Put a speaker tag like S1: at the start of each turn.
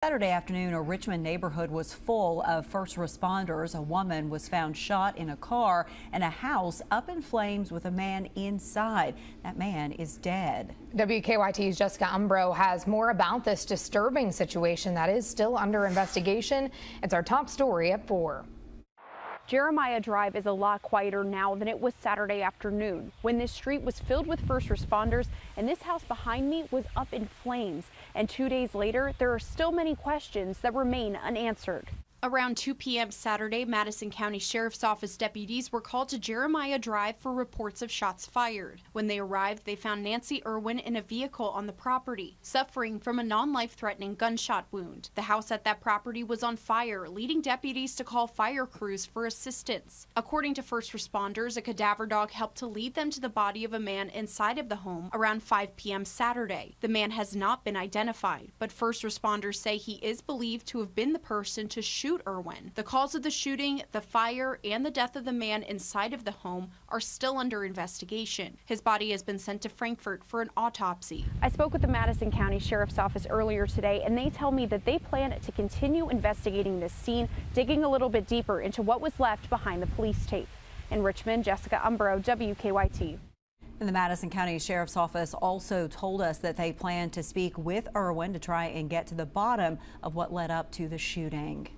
S1: Saturday afternoon, a Richmond neighborhood was full of first responders. A woman was found shot in a car and a house up in flames with a man inside. That man is dead.
S2: WKYT's Jessica Umbro has more about this disturbing situation that is still under investigation. It's our top story at 4.
S3: Jeremiah Drive is a lot quieter now than it was Saturday afternoon, when this street was filled with first responders and this house behind me was up in flames. And 2 days later, there are still many questions that remain unanswered.
S4: Around 2 p.m. Saturday, Madison County Sheriff's Office deputies were called to Jeremiah Drive for reports of shots fired. When they arrived, they found Nancy Irwin in a vehicle on the property, suffering from a non-life-threatening gunshot wound. The house at that property was on fire, leading deputies to call fire crews for assistance. According to first responders, a cadaver dog helped to lead them to the body of a man inside of the home around 5 p.m. Saturday. The man has not been identified, but first responders say he is believed to have been the person to shoot Irwin. The cause of the shooting, the fire, and the death of the man inside of the home are still under investigation. His body has been sent to Frankfurt for an autopsy.
S3: I spoke with the Madison County Sheriff's Office earlier today, and they tell me that they plan to continue investigating this scene, digging a little bit deeper into what was left behind the police tape. In Richmond, Jessica Umbro, WKYT.
S1: And the Madison County Sheriff's Office also told us that they plan to speak with Irwin to try and get to the bottom of what led up to the shooting.